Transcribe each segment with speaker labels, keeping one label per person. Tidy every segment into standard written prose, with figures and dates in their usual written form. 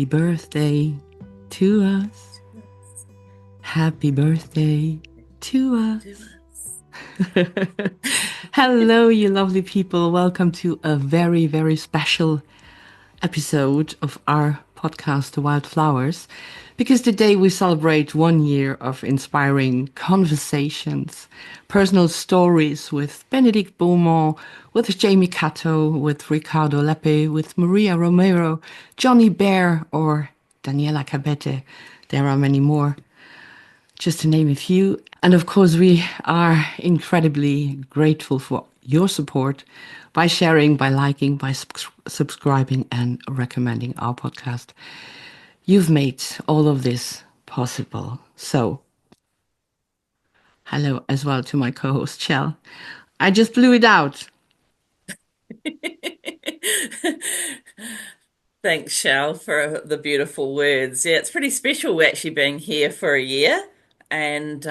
Speaker 1: Happy birthday to us. Happy birthday to
Speaker 2: Do
Speaker 1: us.
Speaker 2: us.
Speaker 1: Hello, you lovely people. Welcome to a very, very special episode of our podcast, The Wildflowers, because today we celebrate 1 year of inspiring conversations, personal stories with Benedict Beaumont, with Jamie Cato, with Ricardo Lepe, with Maria Romero, Johnny Bear, or Daniela Cabete. There are many more, just to name a few. And of course, we are incredibly grateful for your support by sharing, by liking, by subscribing, and recommending our podcast. You've made all of this possible. So, hello as well to my co host, Chell. I just blew it out.
Speaker 2: Thanks, Shell, for the beautiful words. Yeah, it's pretty special actually being here for a year. And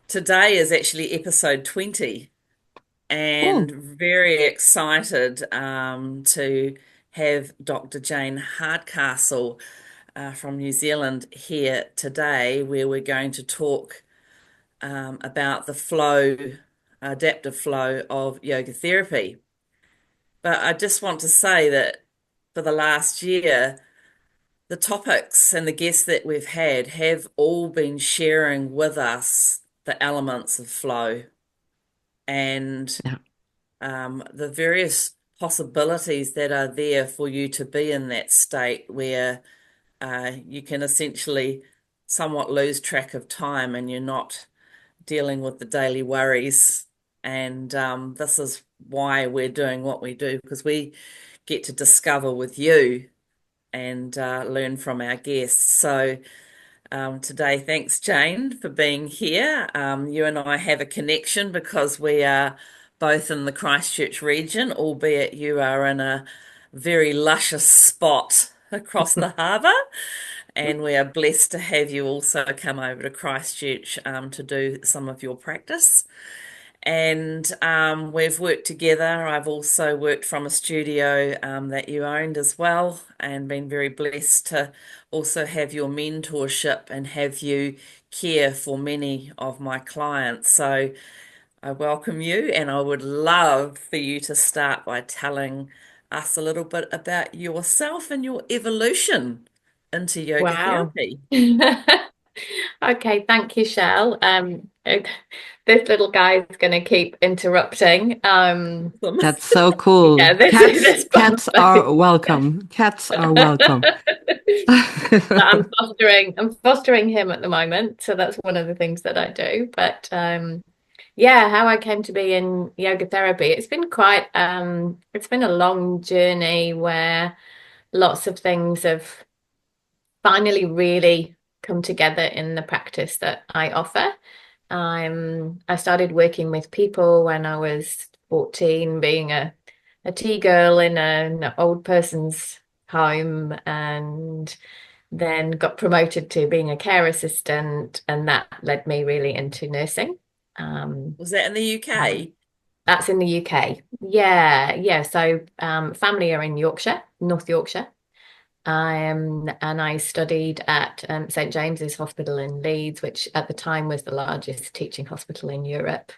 Speaker 2: today is actually episode 20,
Speaker 1: Oh,
Speaker 2: and very excited to have Dr. Jane Hardcastle from New Zealand here today, where we're going to talk about the flow, adaptive flow of yoga therapy. But I just want to say that for the last year, the topics and the guests that we've had have all been sharing with us the elements of flow and
Speaker 1: yeah.
Speaker 2: the various possibilities that are there for you to be in that state where you can essentially somewhat lose track of time and you're not dealing with the daily worries. And this is why we're doing what we do, because we get to discover with you and learn from our guests. So today, thanks, Jane, for being here. You and I have a connection because we are both in the Christchurch region, albeit you are in a very luscious spot across the harbour. And we are blessed to have you also come over to Christchurch to do some of your practice. And we've worked together. I've also worked from a studio that you owned as well, and been very blessed to also have your mentorship and have you care for many of my clients. So I welcome you, and I would love for you to start by telling us a little bit about yourself and your evolution into yoga
Speaker 3: Wow.
Speaker 2: therapy.
Speaker 3: Okay, thank you, Shell. This little guy is going to keep interrupting.
Speaker 2: Awesome.
Speaker 1: That's so cool.
Speaker 3: Yeah, this
Speaker 1: Cats,
Speaker 3: is
Speaker 1: cats are welcome. Cats are welcome.
Speaker 3: I'm fostering him at the moment, so that's one of the things that I do. But yeah, how I came to be in yoga therapy, it's been a long journey where lots of things have finally really come together in the practice that I offer. I started working with people when I was 14, being a tea girl in an old person's home, and then got promoted to being a care assistant, and that led me really into nursing. Um,
Speaker 2: Was that in the
Speaker 3: um,
Speaker 2: UK?
Speaker 3: that's in the UK. Yeah, yeah. So family are in Yorkshire, North Yorkshire. And I studied at St James's Hospital in Leeds, which at the time was the largest teaching hospital in Europe.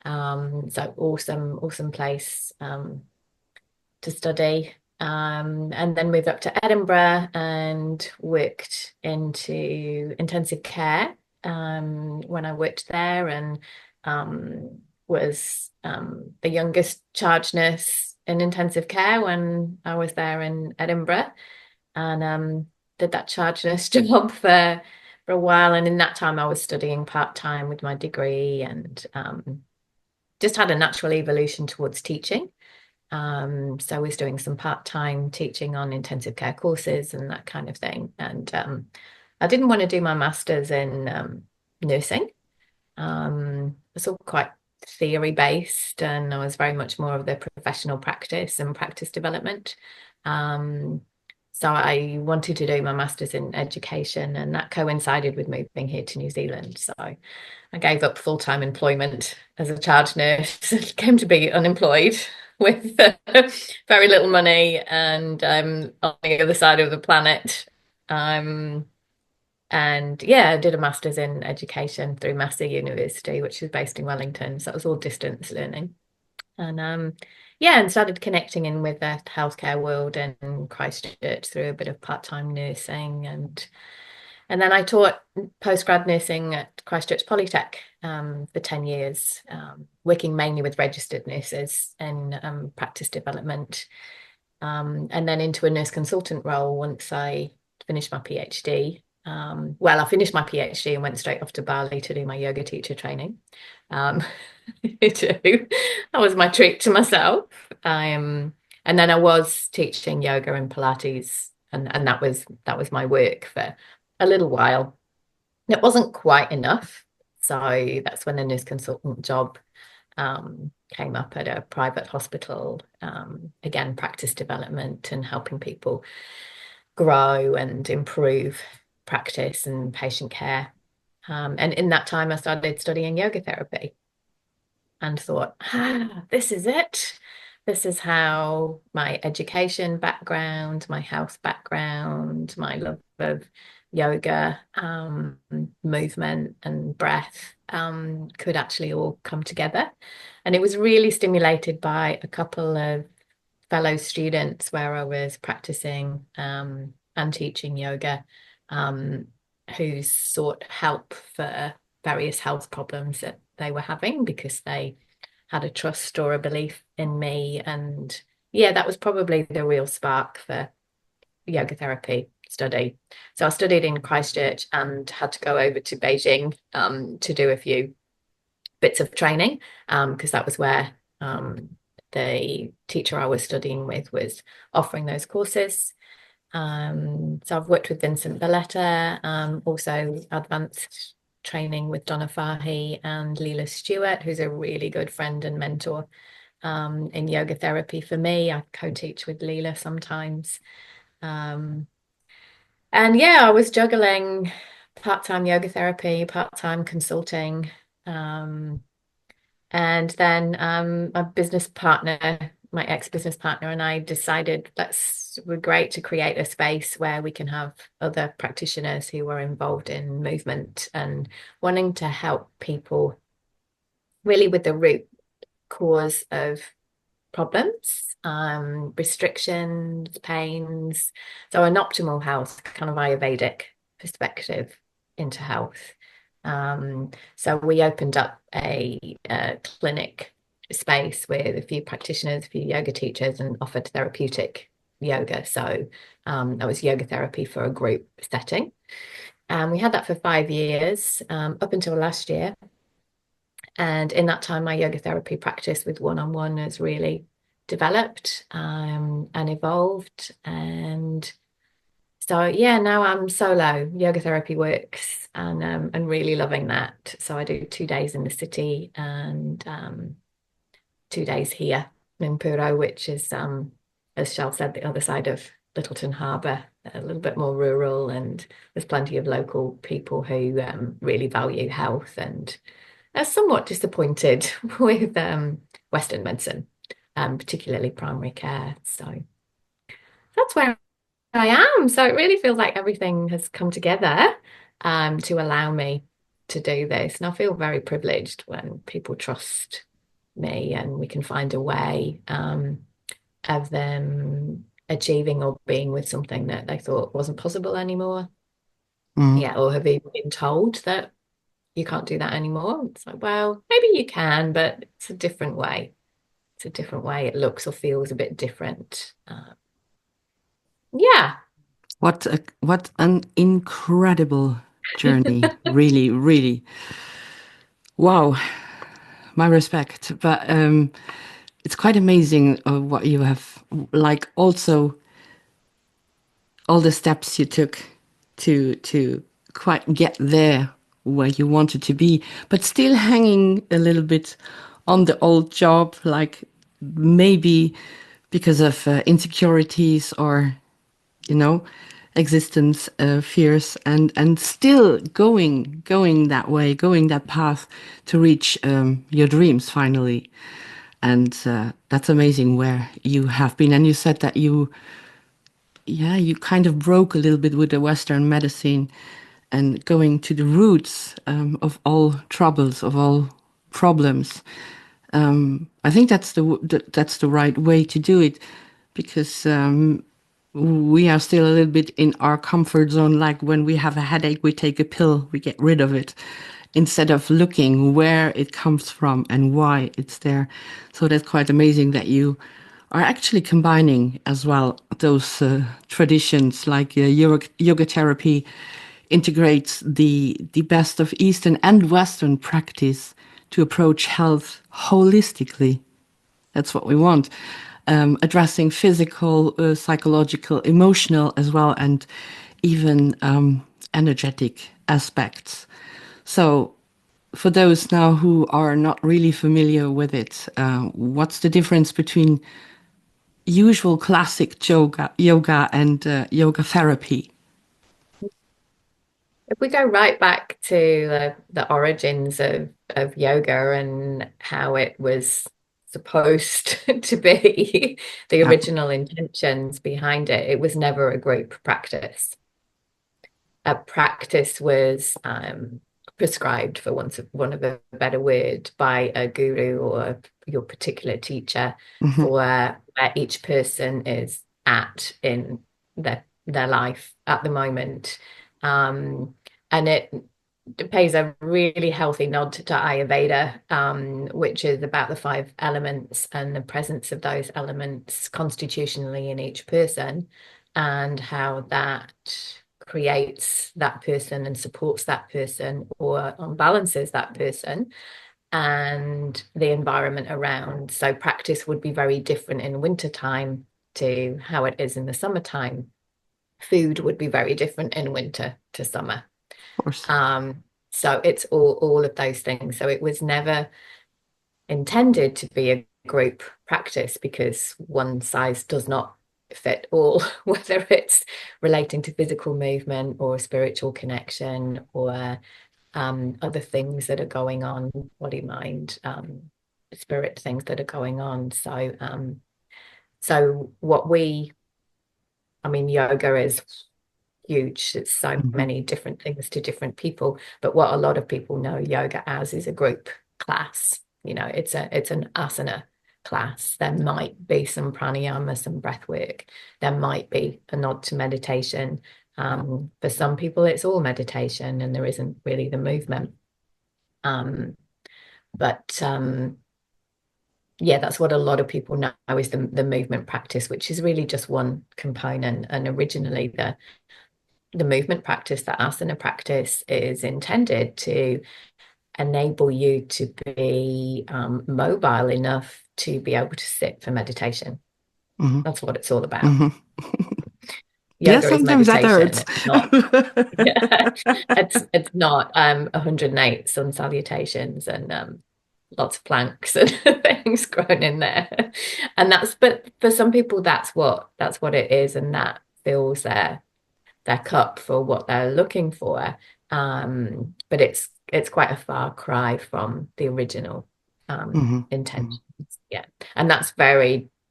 Speaker 3: So awesome, awesome place to study. And then moved up to Edinburgh and worked into intensive care when I worked there, and was the youngest charge nurse in intensive care when I was there in Edinburgh, and did that charge nurse job for a while. And in that time, I was studying part-time with my degree, and just had a natural evolution towards teaching. So I was doing some part-time teaching on intensive care courses and that kind of thing. And I didn't want to do my master's in nursing. It's all quite theory based, and I was very much more of the professional practice and practice development. Um, so I wanted to do my master's in education, and that coincided with moving here to New Zealand. So I gave up full-time employment as a charge nurse, came to be unemployed. with very little money and on the other side of the planet. And yeah, I did a master's in education through Massey University, which is based in Wellington. So it was all distance learning. And yeah, and started connecting in with the healthcare world in Christchurch through a bit of part-time nursing, and then I taught postgrad nursing at Christchurch Polytech for 10 years, working mainly with registered nurses in practice development, and then into a nurse consultant role once I finished my PhD. Well, I finished my PhD and went straight off to Bali to do my yoga teacher training. That was my treat to myself. And then I was teaching yoga and Pilates, and that was my work for a little while. It wasn't quite enough, so that's when the nurse consultant job came up at a private hospital. Again, practice development and helping people grow and improve practice and patient care. And in that time, I started studying yoga therapy and thought, this is it. This is how my education background, my health background, my love of yoga, movement and breath could actually all come together. And it was really stimulated by a couple of fellow students where I was practicing and teaching yoga, who sought help for various health problems that they were having because they had a trust or a belief in me. And yeah, that was probably the real spark for yoga therapy study. So I studied in Christchurch and had to go over to Beijing to do a few bits of training because that was where the teacher I was studying with was offering those courses. So I've worked with Vincent Valletta, also advanced training with Donna Fahy and Leela Stewart, who's a really good friend and mentor in yoga therapy for me. I co-teach with Leela sometimes. And yeah, I was juggling part-time yoga therapy, part-time consulting. And then my business partner, my ex-business partner, and I decided we're great to create a space where we can have other practitioners who are involved in movement and wanting to help people really with the root cause of problems, restrictions, pains. So an optimal health, kind of Ayurvedic perspective into health. So we opened up a clinic space with a few practitioners, a few yoga teachers, and offered therapeutic yoga. So that was yoga therapy for a group setting. And we had that for 5 years, up until last year. And in that time, my yoga therapy practice with one-on-one has really developed and evolved. And so yeah, now I'm solo. Yoga therapy works, and really loving that. So I do 2 days in the city and 2 days here in Purau, which is, as Shell said, the other side of Littleton Harbour, a little bit more rural, and there's plenty of local people who really value health and are somewhat disappointed with Western medicine, particularly primary care. So that's where I am. So it really feels like everything has come together to allow me to do this. And I feel very privileged when people trust me and we can find a way of them achieving or being with something that they thought wasn't possible anymore. Yeah, or have even been told that you can't do that anymore. It's like, well, maybe you can, but it's a different way. It's a different way. It looks or feels a bit different. Yeah.
Speaker 1: What an incredible journey. Really, really. Wow. My respect. But it's quite amazing what you have, like, also all the steps you took to quite get there where you wanted to be, but still hanging a little bit on the old job, like maybe because of insecurities or, existence fears, and still going that way, going that path to reach your dreams finally. And that's amazing where you have been. And you said that you kind of broke a little bit with the Western medicine and going to the roots of all troubles, of all problems. I think that's the right way to do it, because we are still a little bit in our comfort zone. Like when we have a headache, we take a pill, we get rid of it, instead of looking where it comes from and why it's there. So that's quite amazing that you are actually combining as well those traditions, like yoga therapy integrates the best of Eastern and Western practice to approach health holistically. That's what we want. Addressing physical, psychological, emotional as well, and even energetic aspects. So, for those now who are not really familiar with it, what's the difference between usual classic yoga and yoga therapy?
Speaker 3: If we go right back to the origins of yoga and how it was supposed to be, the
Speaker 1: Yeah.
Speaker 3: original intentions behind it, it was never a group practice. A practice was prescribed, for want of a better word, by a guru or your particular teacher
Speaker 1: Mm-hmm.
Speaker 3: for where each person is at in their life at the moment. And it pays a really healthy nod to Ayurveda, which is about the 5 elements and the presence of those elements constitutionally in each person, and how that creates that person and supports that person or balances that person and the environment around. So practice would be very different in wintertime to how it is in the summertime. Food would be very different in winter to summer.
Speaker 1: Of course.
Speaker 3: So it's all of those things. So it was never intended to be a group practice, because one size does not fit all, whether it's relating to physical movement or spiritual connection or other things that are going on, body, mind, spirit things that are going on. So yoga is huge. It's so
Speaker 1: Mm-hmm.
Speaker 3: many different things to different people. But what a lot of people know yoga as is a group class. It's an asana class. There might be some pranayama, some breath work. There might be a nod to meditation. For some people, it's all meditation and there isn't really the movement. But yeah, that's what a lot of people know is the movement practice, which is really just one component. And originally, the movement practice, the asana practice, is intended to enable you to be mobile enough to be able to sit for meditation.
Speaker 1: Mm-hmm.
Speaker 3: That's what it's all about.
Speaker 1: Mm-hmm. Yeah,
Speaker 3: Yoga is
Speaker 1: sometimes that
Speaker 3: meditation.
Speaker 1: hurts.
Speaker 3: It's not. It's not 108 sun salutations and lots of planks and things grown in there. And but for some people that's what it is, and that fills their cup for what they're looking for. But it's quite a far cry from the original
Speaker 1: Mm-hmm.
Speaker 3: intentions. Yeah. And that's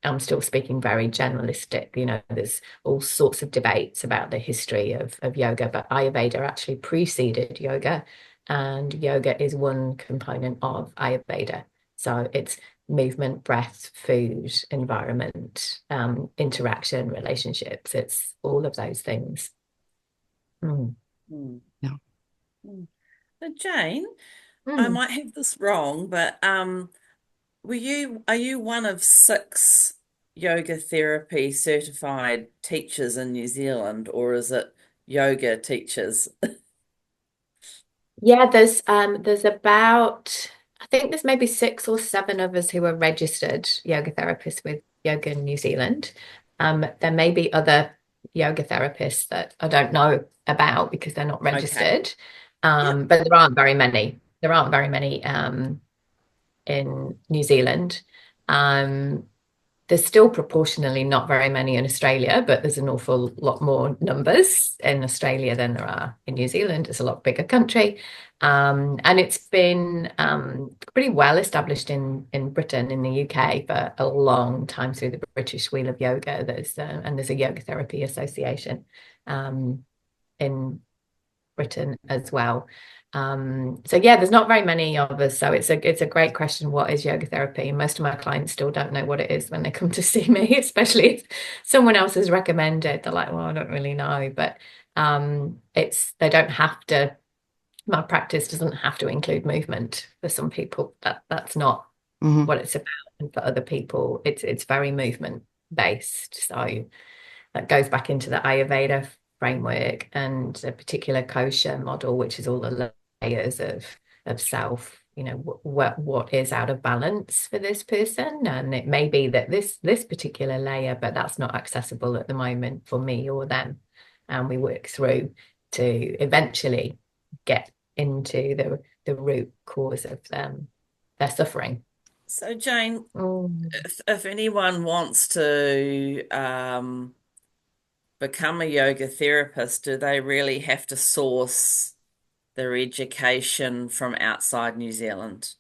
Speaker 3: I'm still speaking very generalistic. There's all sorts of debates about the history of yoga, but Ayurveda actually preceded yoga, and yoga is one component of Ayurveda. So it's movement, breath, food, environment, interaction, relationships. It's all of those things. Mm.
Speaker 2: Mm.
Speaker 1: Yeah.
Speaker 2: Mm. So Jane, I might have this wrong, but are you one of 6 yoga therapy certified teachers in New Zealand, or is it yoga teachers?
Speaker 3: Yeah, there's about, I think there's maybe 6 or 7 of us who are registered yoga therapists with Yoga in New Zealand. There may be other yoga therapists that I don't know about because they're not
Speaker 2: Okay.
Speaker 3: registered.
Speaker 2: Yep.
Speaker 3: But there aren't very many. There aren't very many in New Zealand. Um, there's still proportionally not very many in Australia, but there's an awful lot more numbers in Australia than there are in New Zealand. It's a lot bigger country. And it's been pretty well established in Britain, in the UK, for a long time through the British Wheel of Yoga. There's a yoga therapy association in Britain as well. So yeah, there's not very many of us. So it's a great question. What is yoga therapy? And most of my clients still don't know what it is when they come to see me, especially if someone else has recommended. They're like, well, I don't really know. But they don't have to, my practice doesn't have to include movement. For some people, that's not what it's about. And for other people, it's very movement based. So that goes back into the Ayurveda framework and a particular kosher model, which is all the layers of self. What is out of balance for this person, and it may be that this particular layer, but that's not accessible at the moment for me or them, and we work through to eventually get into the root cause of their suffering.
Speaker 2: So Jane, if anyone wants to become a yoga therapist, do they really have to source their education from outside New Zealand?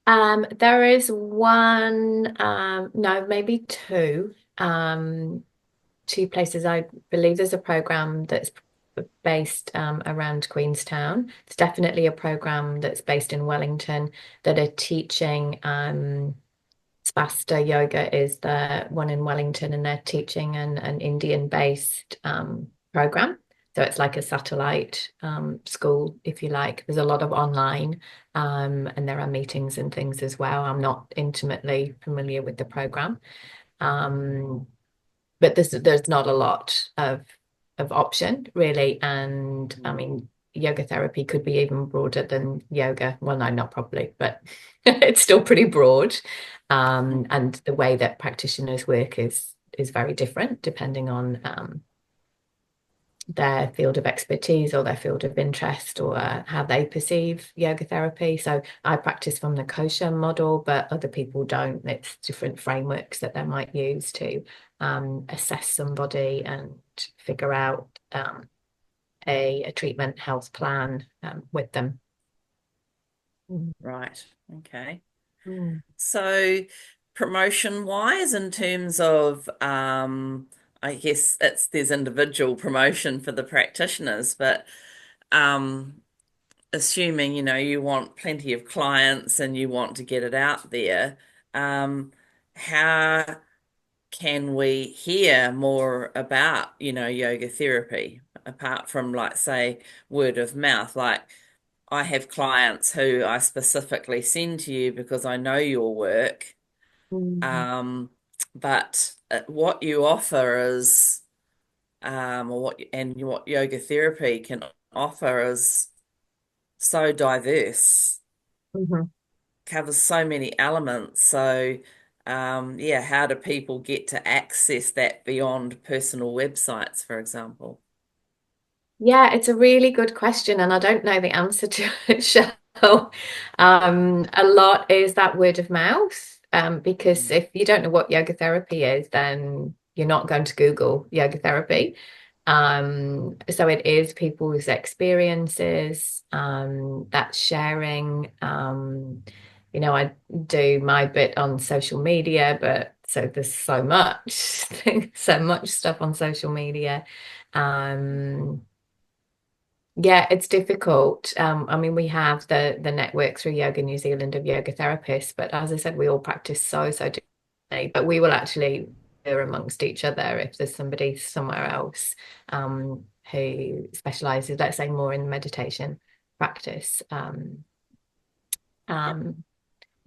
Speaker 3: There is one, no, maybe two places. I believe there's a program that's based around Queenstown. It's definitely a program that's based in Wellington that are teaching Spasta Yoga is the one in Wellington, and they're teaching an Indian-based program. So it's like a satellite school, if you like. There's a lot of online, and there are meetings and things as well. I'm not intimately familiar with the program, but there's not a lot of option really. And I mean, yoga therapy could be even broader than yoga. Well, no, not probably, but it's still pretty broad. And the way that practitioners work is very different depending on their field of expertise or their field of interest, or how they perceive yoga therapy. So I practice from the kosher model, but other people don't. It's different frameworks that they might use to assess somebody and figure out a treatment health plan with them.
Speaker 2: Right. Okay.
Speaker 3: Mm.
Speaker 2: So promotion wise, in terms of I guess there's individual promotion for the practitioners, but assuming, you want plenty of clients and you want to get it out there, how can we hear more about, yoga therapy apart from, like, say, word of mouth? Like, I have clients who I specifically send to you because I know your work.
Speaker 3: Mm.
Speaker 2: But what you offer is, or what yoga therapy can offer is so diverse,
Speaker 3: Mhm.
Speaker 2: covers so many elements. So, yeah, how do people get to access that beyond personal websites, for example?
Speaker 3: Yeah, it's a really good question, and I don't know the answer to it, Shell. A lot is that word of mouth, because if you don't know what yoga therapy is, then you're not going to Google yoga therapy. So it is people's experiences, that sharing. I do my bit on social media, but so there's so much, so much stuff on social media. Yeah, it's difficult. I mean, we have the network through Yoga New Zealand of yoga therapists, but as I said, we all practice so differently. But we will actually hear amongst each other if there's somebody somewhere else who specializes, let's say, more in meditation practice.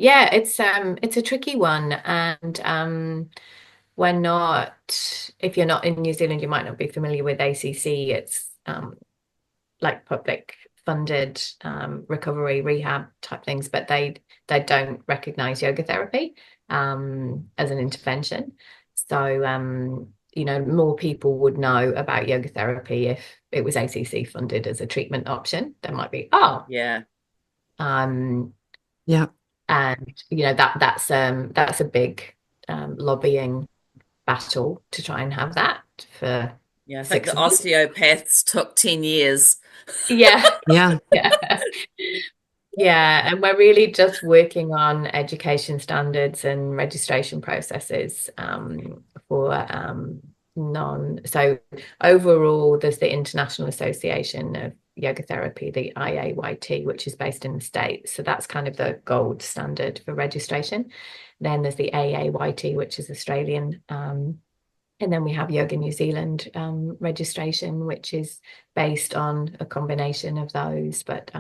Speaker 3: Yeah, it's a tricky one, and we're not. If you're not in New Zealand, you might not be familiar with ACC. It's like public funded recovery rehab type things, but they don't recognize yoga therapy as an intervention. So more people would know about yoga therapy if it was ACC funded as a treatment option. They might be,
Speaker 2: Yeah.
Speaker 3: um
Speaker 1: Yeah.
Speaker 3: and that's a big lobbying battle to try and have that for
Speaker 2: Yeah, I think the
Speaker 3: 6 months.
Speaker 2: osteopaths took 10 years.
Speaker 3: Yeah.
Speaker 1: Yeah.
Speaker 3: Yeah. Yeah, and we're really just working on education standards and registration processes for so overall there's the International Association of Yoga Therapy, the IAYT, which is based in the States. So that's kind of the gold standard for registration. Then there's the AAYT, which is Australian. And then we have Yoga New Zealand registration, which is based on a combination of those. But,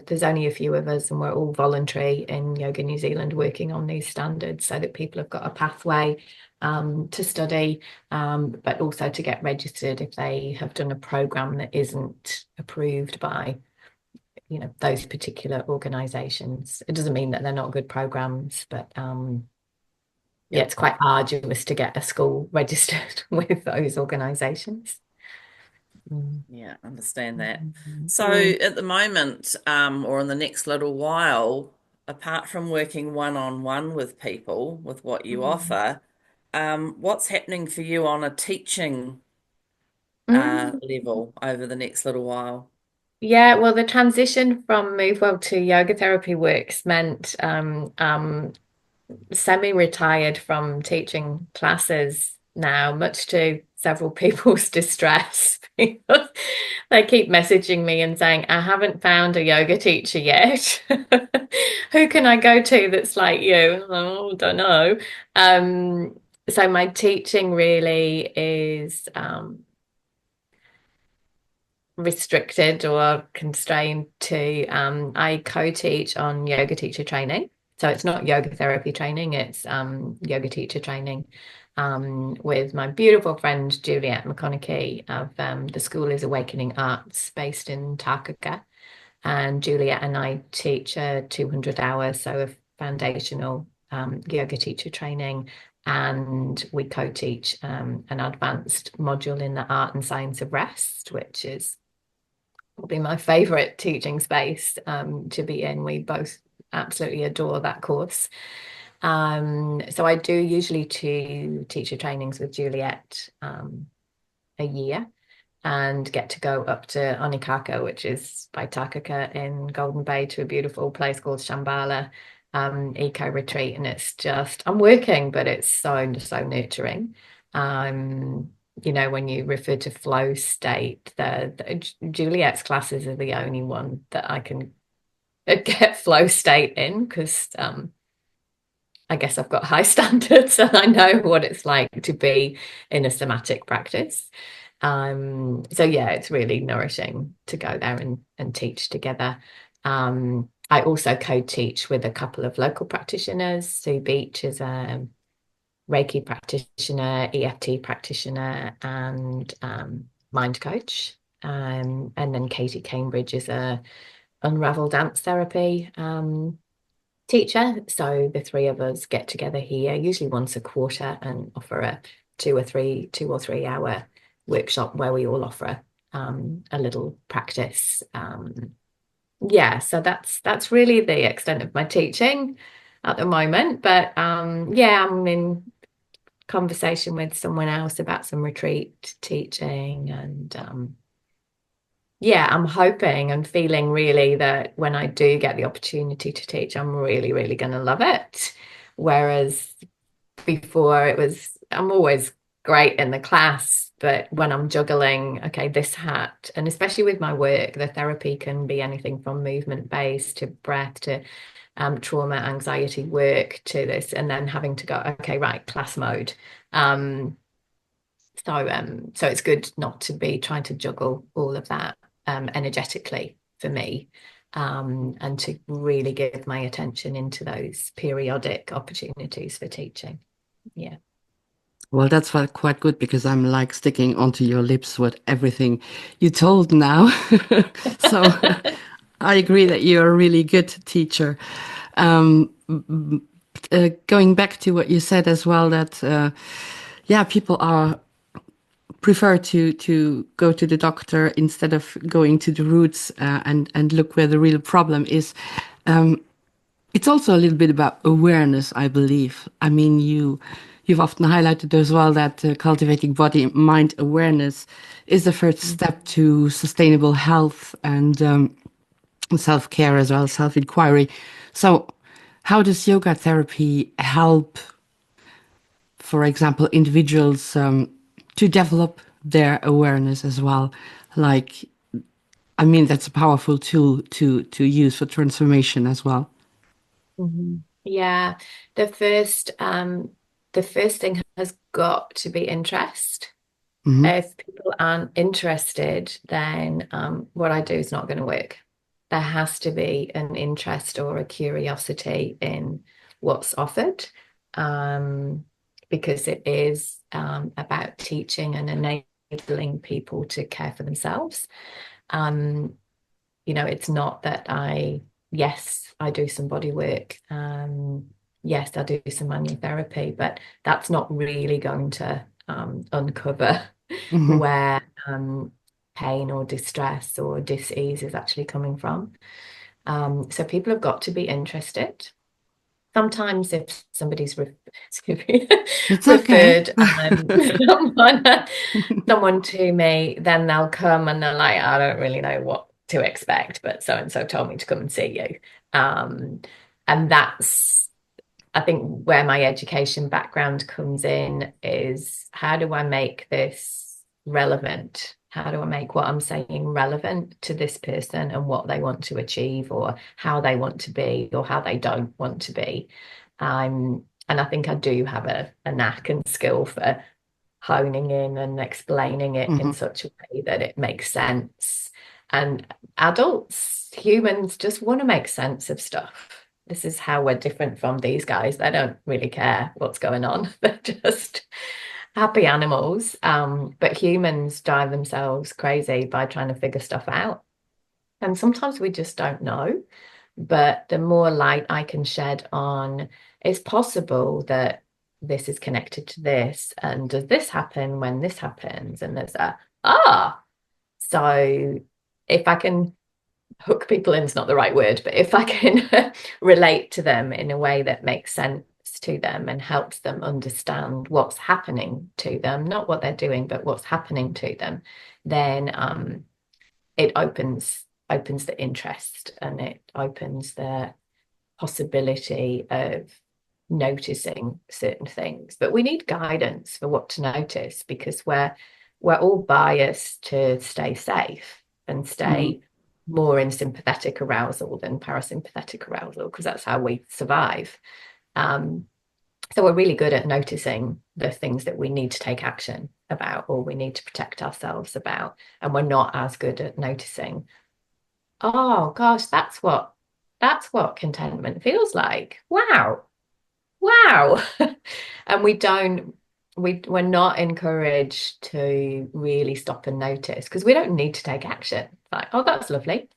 Speaker 3: there's only a few of us and we're all voluntary in Yoga New Zealand working on these standards so that people have got a pathway to study, but also to get registered if they have done a program that isn't approved by, those particular organisations. It doesn't mean that they're not good programs, but yeah, it's quite arduous to get a school registered with those organisations.
Speaker 2: Yeah, understand that. So at the moment, or in the next little while, apart from working one-on-one with people with what you offer, what's happening for you on a teaching
Speaker 3: Mm.
Speaker 2: level over the next little while?
Speaker 3: Yeah, well, the transition from MoveWell to Yoga Therapy Works meant semi-retired from teaching classes now, much to several people's distress. Because they keep messaging me and saying, I haven't found a yoga teacher yet. Who can I go to that's like you? Oh, don't know. So my teaching really is restricted or constrained to I co-teach on yoga teacher training. So it's not yoga therapy training, it's yoga teacher training with my beautiful friend Juliet McConaughey of the School is Awakening Arts based in Takaka. And Juliet and I teach 200 hours, so of foundational yoga teacher training. And we co-teach an advanced module in the art and science of rest, which is probably my favorite teaching space to be in. We both absolutely adore that course. So I do usually 2 teacher trainings with Juliet a year and get to go up to Onikaka, which is by Takaka in Golden Bay, to a beautiful place called Shambhala eco retreat. And it's just, I'm working, but it's so nurturing. When you refer to flow state, the Juliet's classes are the only one that I can get flow state in because I guess I've got high standards and I know what it's like to be in a somatic practice. So yeah, it's really nourishing to go there and teach together. I also co-teach with a couple of local practitioners. Sue Beach is a Reiki practitioner, EFT practitioner, and mind coach. And then Katie Cambridge is a Unravel dance therapy teacher. So the 3 of us get together here, usually once a quarter, and offer a 2 or 3 hour workshop where we all offer a little practice. So that's really the extent of my teaching at the moment. But I'm in conversation with someone else about some retreat teaching, and I'm hoping and feeling really that when I do get the opportunity to teach, I'm really, really going to love it. Whereas before I'm always great in the class, but when I'm juggling, okay, this hat, and especially with my work, the therapy can be anything from movement based to breath to trauma, anxiety work to this, and then having to go, okay, right, class mode. So it's good not to be trying to juggle all of that energetically for me, and to really give my attention into those periodic opportunities for teaching. Yeah.
Speaker 1: Well, that's quite good because I'm like sticking onto your lips with everything you told now. So I agree that you're a really good teacher. Going back to what you said as well, that people are prefer to go to the doctor instead of going to the roots and look where the real problem is. It's also a little bit about awareness, I believe. I mean, you've often highlighted as well that cultivating body mind awareness is the first step to sustainable health and self-care as well, self-inquiry. So, how does yoga therapy help, for example, individuals to develop their awareness as well? Like, I mean, that's a powerful tool to use for transformation as well.
Speaker 3: Yeah, the first the first thing has got to be interest.
Speaker 1: Hmm.
Speaker 3: If people aren't interested, then what I do is not going to work. There has to be an interest or a curiosity in what's offered, um, because it is about teaching and enabling people to care for themselves. Um, it's not that yes, I do some body work. Yes, I do some manual therapy, but that's not really going to uncover
Speaker 1: Hmm.
Speaker 3: where pain or distress or dis-ease is actually coming from. So people have got to be interested. Sometimes if somebody's
Speaker 1: It's okay.
Speaker 3: referred someone, someone to me, then they'll come and they're like, I don't really know what to expect, but so and so told me to come and see you. Um, and that's, I think, where my education background comes in is how do I make this relevant? How do I make what I'm saying relevant to this person and what they want to achieve or how they want to be or how they don't want to be? And I think I do have a knack and skill for honing in and explaining it in
Speaker 1: Hmm.
Speaker 3: such a way that it makes sense. And adults, humans just want to make sense of stuff. This is how we're different from these guys. They don't really care what's going on. They're just happy animals. But humans drive themselves crazy by trying to figure stuff out. And sometimes we just don't know. But the more light I can shed on, it's possible that this is connected to this. And does this happen when this happens? And there's so if I can hook people in, is not the right word, but if I can relate to them in a way that makes sense to them and helps them understand what's happening to them, not what they're doing, but what's happening to them, then it opens the interest and it opens the possibility of noticing certain things. But we need guidance for what to notice because we're all biased to stay safe and
Speaker 1: Hmm.
Speaker 3: stay more in sympathetic arousal than parasympathetic arousal because that's how we survive. Um, so we're really good at noticing the things that we need to take action about or we need to protect ourselves about, and we're not as good at noticing, oh gosh, that's what contentment feels like. Wow. Wow. And we're not encouraged to really stop and notice because we don't need to take action. Like, oh, that's lovely.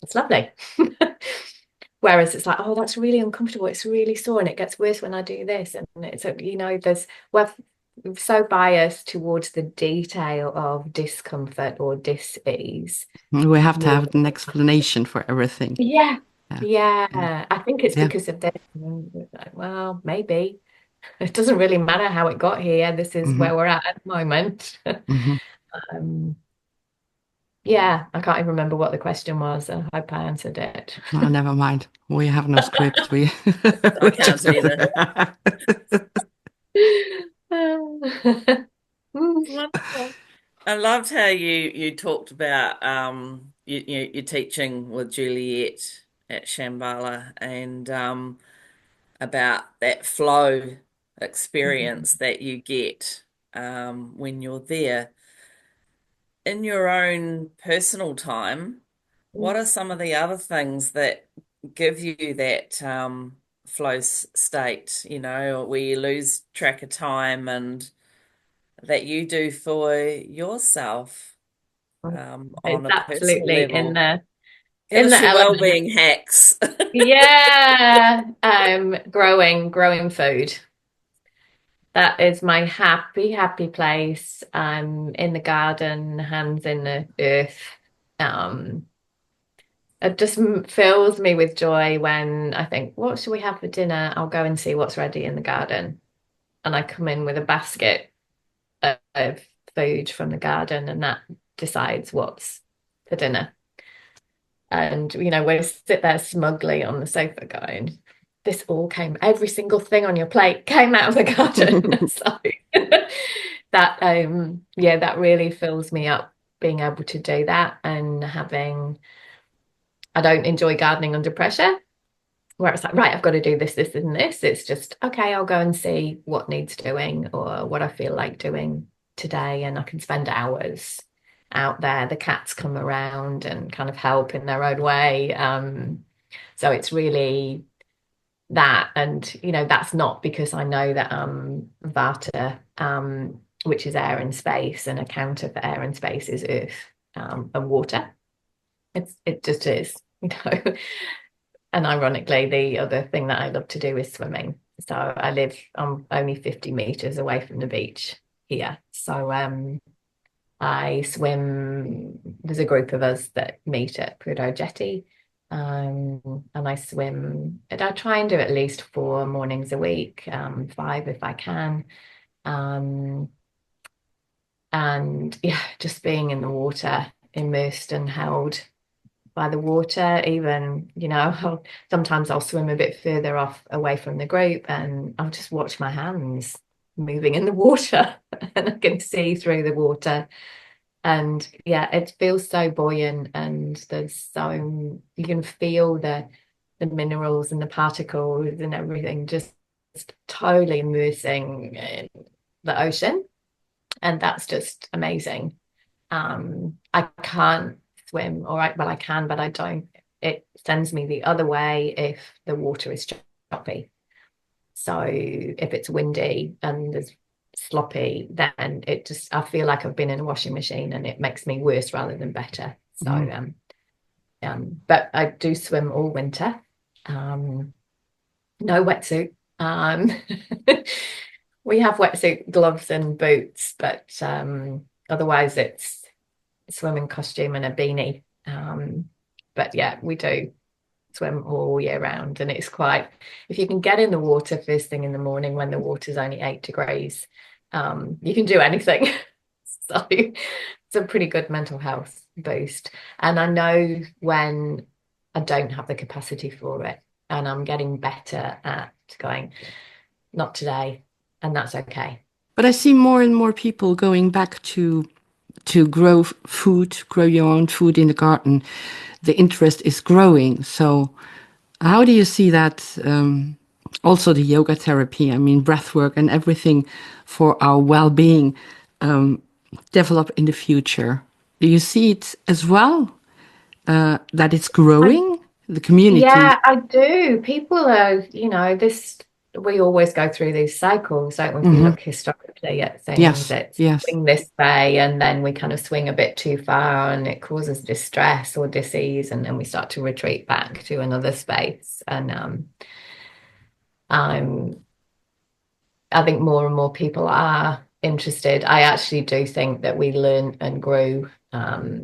Speaker 3: It's lovely. Whereas it's like, oh, that's really uncomfortable. It's really sore and it gets worse when I do this. And we're so biased towards the detail of discomfort or dis-ease
Speaker 1: We have to
Speaker 3: more.
Speaker 1: have an explanation for everything.
Speaker 3: Yeah.
Speaker 1: Yeah, yeah,
Speaker 3: Yeah. I think it's
Speaker 1: yeah.
Speaker 3: because of this. Well, maybe. It doesn't really matter how it got here. This is
Speaker 1: Hmm.
Speaker 3: where we're at the moment.
Speaker 1: Hmm.
Speaker 3: Um, yeah, I can't even remember what the question was. I hope I answered it.
Speaker 1: Oh, never mind. We have no script. We
Speaker 2: I
Speaker 1: we
Speaker 2: can't
Speaker 1: just
Speaker 2: either. Wonderful. I loved how you talked about you're teaching with Juliet at Shambhala and about that flow experience that you get when you're there. In your own personal time, what are some of the other things that give you that flow state, where you lose track of time and that you do for yourself on
Speaker 3: It's
Speaker 2: a personal
Speaker 3: absolutely
Speaker 2: level? Give
Speaker 3: in
Speaker 2: us
Speaker 3: the
Speaker 2: your
Speaker 3: element.
Speaker 2: well-being hacks.
Speaker 3: Yeah, growing food. That is my happy, happy place. In the garden, hands in the earth. Um, it just fills me with joy when I think, what should we have for dinner? I'll go and see what's ready in the garden. And I come in with a basket of food from the garden, and that decides what's for dinner. And, we sit there smugly on the sofa going, this all came, every single thing on your plate came out of the garden. So that, that really fills me up, being able to do that, and I don't enjoy gardening under pressure, where it's like, right, I've got to do this, this, and this. It's just, okay, I'll go and see what needs doing or what I feel like doing today, and I can spend hours out there. The cats come around and kind of help in their own way. So it's really that, and that's not because I know that Vata, which is air and space, and a counter for air and space is earth and water. It just is, And ironically, the other thing that I love to do is swimming. So I'm only 50 meters away from the beach here. So I swim. There's a group of us that meet at Purau jetty, and I swim. And I try and do at least 4 mornings a week, 5 if I can. And yeah, just being in the water, immersed and held by the water. Even, sometimes I'll swim a bit further off away from the group, and I'll just watch my hands moving in the water and I can see through the water. And yeah, it feels so buoyant, and you can feel the minerals and the particles and everything just totally immersing in the ocean. And that's just amazing. I can't swim, all right, well, I can, but I don't. It sends me the other way if the water is choppy. So if it's windy and there's sloppy, then I feel like I've been in a washing machine, and it makes me worse rather than better. So but I do swim all winter. No wetsuit. We have wetsuit gloves and boots, but otherwise it's swimming costume and a beanie. But yeah, we do swim all year round, and it's quite, if you can get in the water first thing in the morning when the water's only 8 degrees, you can do anything. So it's a pretty good mental health boost. And I know when I don't have the capacity for it, and I'm getting better at going, not today, and that's okay.
Speaker 1: But I see more and more people going back to grow food, grow your own food in the garden. The interest is growing. So how do you see that? Also the yoga therapy, I mean, breath work and everything for our well-being develop in the future. Do you see it as well? That it's growing, the community?
Speaker 3: Yeah, I do. People are, we always go through these cycles, don't we? If we look historically at things, swing this way, and then we kind of swing a bit too far, and it causes distress or disease, and then we start to retreat back to another space. And I think more and more people are interested. I actually do think that we learn and grew a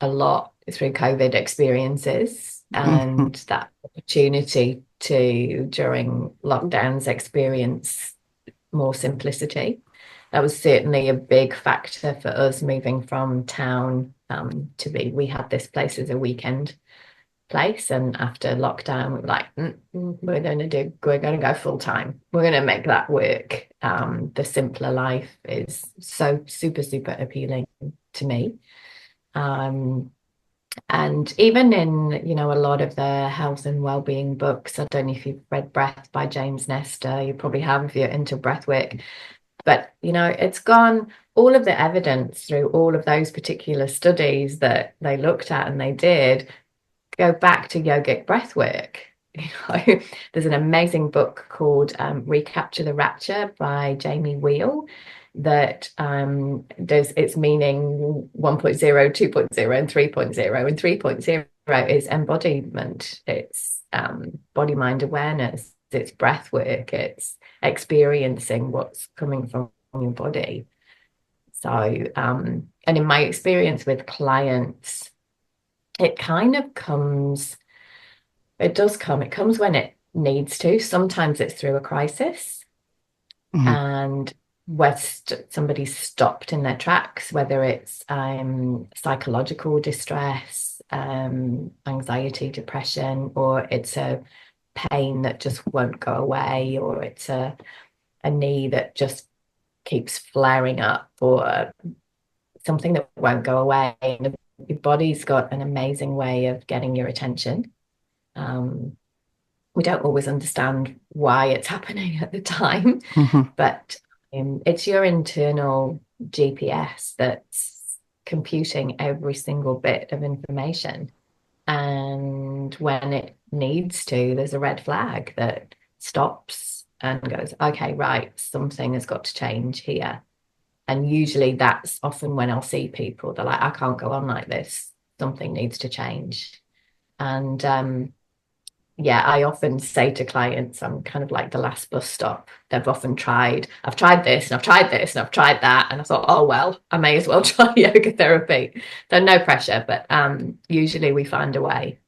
Speaker 3: lot through COVID experiences, and that opportunity to, during lockdowns, experience more simplicity. That was certainly a big factor for us moving from town we had this place as a weekend place, and after lockdown we were like, we're going to go full time, we're going to make that work. The simpler life is so super appealing to me. And even in, a lot of the health and well-being books, I don't know if you've read Breath by James Nestor, you probably have if you're into breath work, but, it's gone, all of the evidence through all of those particular studies that they looked at and they did go back to yogic breath work. There's an amazing book called Recapture the Rapture by Jamie Wheel that does its meaning 1.0, 2.0 and 3.0, and 3.0 is embodiment, it's body mind awareness, it's breath work, it's experiencing what's coming from your body. So and in my experience with clients, it kind of comes, it comes when it needs to. Sometimes it's through a crisis,
Speaker 1: Mhm.
Speaker 3: and where somebody's stopped in their tracks, whether it's psychological distress, anxiety, depression, or it's a pain that just won't go away, or it's a knee that just keeps flaring up, or something that won't go away. And your body's got an amazing way of getting your attention. We don't always understand why it's happening at the time,
Speaker 1: Mhm.
Speaker 3: but it's your internal GPS that's computing every single bit of information. And when it needs to, there's a red flag that stops and goes, okay, right, something has got to change here. And usually that's often when I'll see people, they're like, I can't go on like this. Something needs to change. And yeah, I often say to clients, I'm kind of like the last bus stop. They've often I've tried this and I've tried this and I've tried that. And I thought, oh, well, I may as well try yoga therapy. So no pressure, but usually we find a way.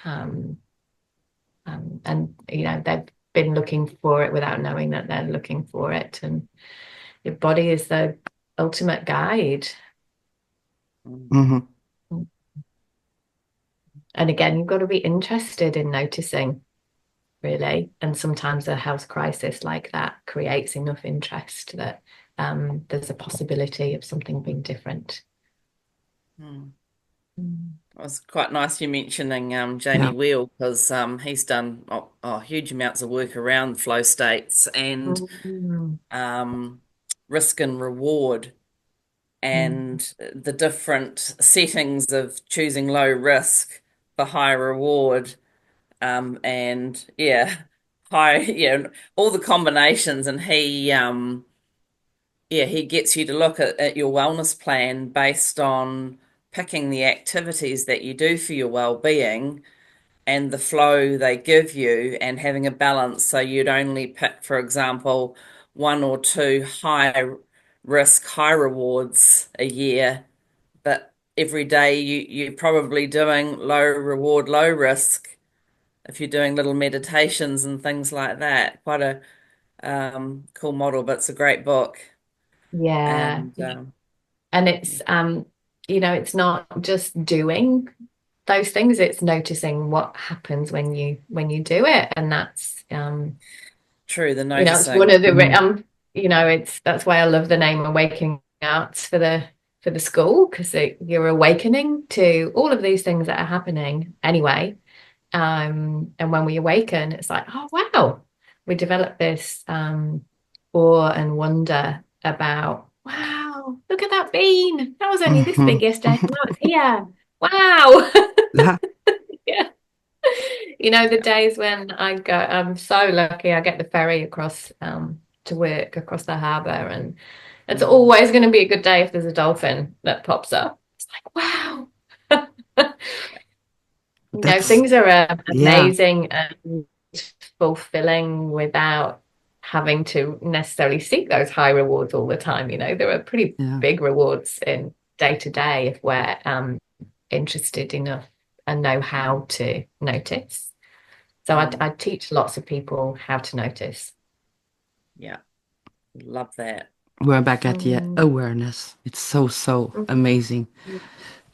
Speaker 3: Um, and, they've been looking for it without knowing that they're looking for it. And your body is the ultimate guide.
Speaker 1: Mhm.
Speaker 3: And again, you've got to be interested in noticing, really. And sometimes a health crisis like that creates enough interest that there's a possibility of something being different.
Speaker 2: Mm. It was quite nice you mentioning
Speaker 1: Yeah.
Speaker 2: Jamie Wheel, because he's done huge amounts of work around flow states and
Speaker 3: Mm.
Speaker 2: risk and reward,
Speaker 3: Mm.
Speaker 2: and the different settings of choosing low risk for high reward, and yeah, high, yeah, all the combinations. And he gets you to look at your wellness plan based on picking the activities that you do for your well-being and the flow they give you, and having a balance, so you'd only pick, for example, one or two high risk, high rewards a year, but every day you're probably doing low reward, low risk if you're doing little meditations and things like that. Quite a cool model, but it's a great book.
Speaker 3: Yeah.
Speaker 2: And
Speaker 3: And it's not just doing those things, it's noticing what happens when you do it. And that's
Speaker 2: true, the
Speaker 3: it's one
Speaker 2: noticing.
Speaker 3: of the
Speaker 1: Mhm.
Speaker 3: it's that's why I love the name Awakening Arts for the school, because you're awakening to all of these things that are happening anyway. And when we awaken, it's like, oh wow, we develop this awe and wonder about, wow, look at that bean. That was only this big
Speaker 1: Mhm.
Speaker 3: yesterday. Now it's here. Wow.
Speaker 1: Yeah.
Speaker 3: Yeah. The
Speaker 2: Yeah.
Speaker 3: days when I'm so lucky I get the ferry across to work across the harbour, and it's
Speaker 2: Mm,
Speaker 3: always going to be a good day if there's a dolphin that pops up. It's like, wow.
Speaker 1: That's
Speaker 3: Things are
Speaker 1: yeah.
Speaker 3: amazing and fulfilling without having to necessarily seek those high rewards all the time. There are pretty
Speaker 1: Yeah.
Speaker 3: big rewards in day to day if we're interested enough and know how to notice. So
Speaker 2: mm,
Speaker 3: I teach lots of people how to notice.
Speaker 2: yeah, love that.
Speaker 1: We're back at the
Speaker 3: Mm.
Speaker 1: awareness. It's so
Speaker 3: Mhm.
Speaker 1: amazing.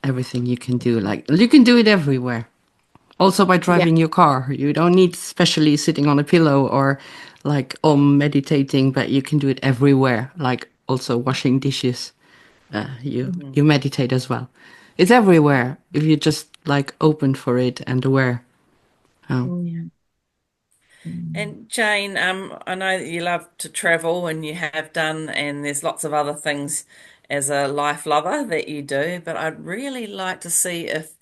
Speaker 1: Everything you can do. Like you can do it everywhere. Also by
Speaker 3: Yeah.
Speaker 1: driving your car. You don't need especially sitting on a pillow or like meditating, but you can do it everywhere. Like also washing dishes. You
Speaker 2: Mhm.
Speaker 1: meditate as well. It's everywhere if you just like open for it and aware. Oh.
Speaker 3: Yeah. Mm.
Speaker 2: And Jane, I know that you love to travel and you have done, and there's lots of other things as a life lover that you do, but I'd really like to see if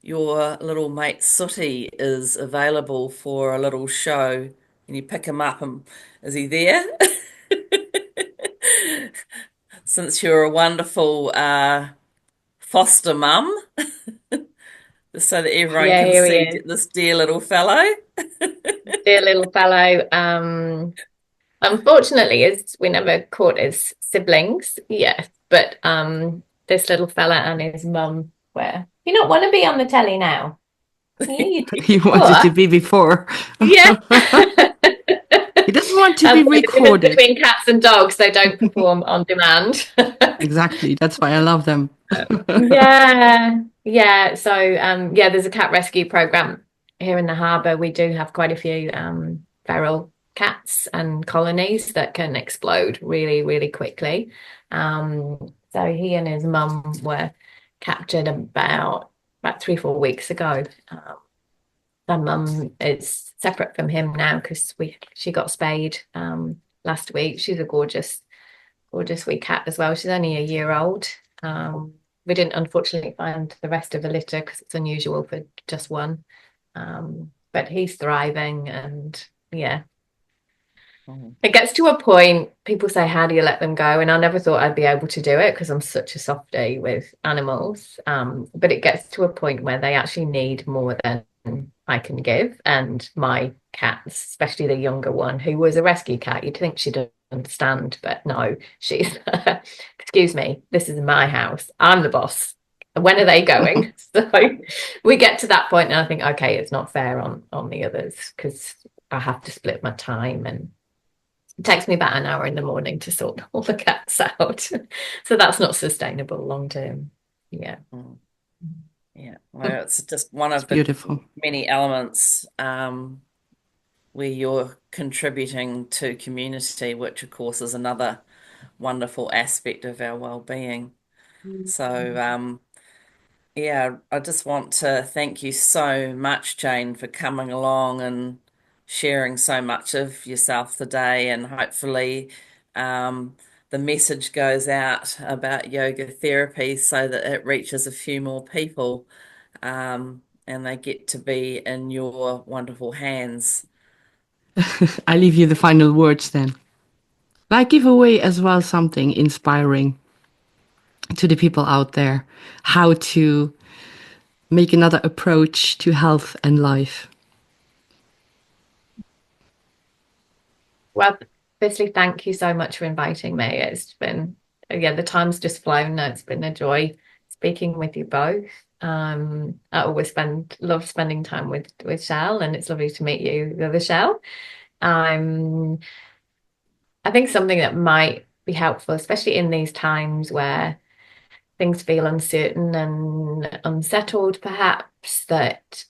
Speaker 2: your little mate Sooty is available for a little show. Can you pick him up, and is he there? Since you're a wonderful foster mum, so that everyone
Speaker 3: Yeah,
Speaker 2: can
Speaker 3: here he
Speaker 2: see
Speaker 3: is.
Speaker 2: this dear little fellow.
Speaker 3: Dear little fellow. Unfortunately, we never caught his siblings. Yes, but this little fella and his mum were you not want to be on the telly now? Yeah, you do.
Speaker 1: He wanted to be before.
Speaker 3: Yeah.
Speaker 1: He doesn't want to
Speaker 3: And
Speaker 1: be
Speaker 3: the difference
Speaker 1: recorded.
Speaker 3: between cats and dogs, they don't perform on demand.
Speaker 1: Exactly. That's why I love them.
Speaker 3: Yeah. So yeah, there's a cat rescue program here in the harbour. We do have quite a few feral cats and colonies that can explode really, really quickly. So he and his mum were captured about 3-4 weeks ago. My mum is separate from him now because she got spayed last week. She's a gorgeous wee cat as well. She's only a year old. We didn't unfortunately find the rest of the litter because it's unusual for just one. But he's thriving, and yeah. It gets to a point, people say, how do you let them go? And I never thought I'd be able to do it because I'm such a softie with animals. But it gets to a point where they actually need more than I can give. And my cats, especially the younger one, who was a rescue cat, you'd think she'd understand, but no, she's, excuse me, this is my house. I'm the boss. When are they going? So we get to that point, and I think, okay, it's not fair on the others because I have to split my time, and it takes me about an hour in the morning to sort all the cats out. So that's not sustainable long term. Yeah.
Speaker 2: Yeah. Well, it's just one of the
Speaker 1: Beautiful.
Speaker 2: many elements where you're contributing to community, which of course is another wonderful aspect of our well-being. So yeah, I just want to thank you so much, Jane, for coming along and sharing so much of yourself today, and hopefully the message goes out about yoga therapy so that it reaches a few more people, and they get to be in your wonderful hands.
Speaker 1: I leave you the final words then. I give away as well something inspiring to the people out there, how to make another approach to health and life.
Speaker 3: Well, firstly, thank you so much for inviting me. It's been, yeah, the time's just flown. It's been a joy speaking with you both. I always love spending time with Shell, and it's lovely to meet you, the other Shell. I think something that might be helpful, especially in these times where things feel uncertain and unsettled, perhaps, that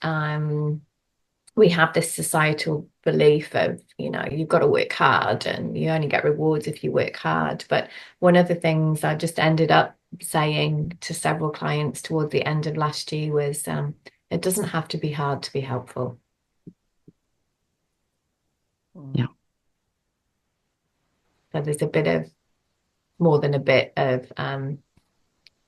Speaker 3: we have this societal belief of, you've got to work hard and you only get rewards if you work hard. But one of the things I just ended up saying to several clients towards the end of last year was, it doesn't have to be hard to be helpful.
Speaker 1: Yeah.
Speaker 3: So there's more than a bit of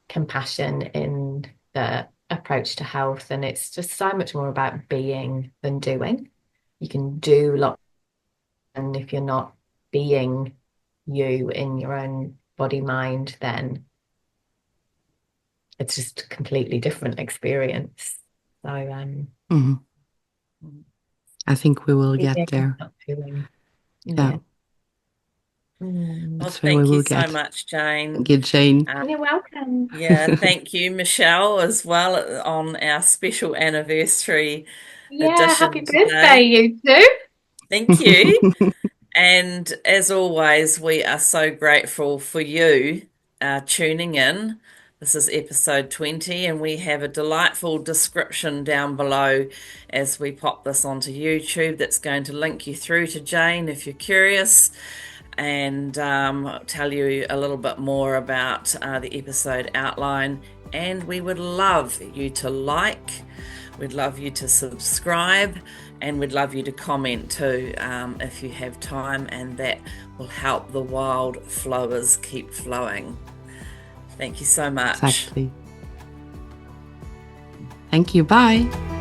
Speaker 3: compassion in the approach to health, and it's just so much more about being than doing. You can do lots, and if you're not being you in your own body mind, then it's just a completely different experience. So
Speaker 1: I think we will get there.
Speaker 3: Yeah.
Speaker 2: Well,
Speaker 1: That's where we
Speaker 2: thank
Speaker 1: will
Speaker 2: you so
Speaker 1: get.
Speaker 2: much, Jane.
Speaker 1: Thank you, Jane.
Speaker 3: You're welcome.
Speaker 2: Yeah, thank you, Michelle, as well, on our special anniversary
Speaker 3: Yeah, happy
Speaker 2: edition
Speaker 3: birthday,
Speaker 2: today.
Speaker 3: you too.
Speaker 2: Thank you. And as always, we are so grateful for you tuning in. This is episode 20, and we have a delightful description down below as we pop this onto YouTube that's going to link you through to Jane if you're curious, and tell you a little bit more about the episode outline. And we would love you to like, we'd love you to subscribe, and we'd love you to comment too if you have time, and that will help the wildflowers keep flowing. Thank you so much.
Speaker 1: Exactly. Thank you. Bye.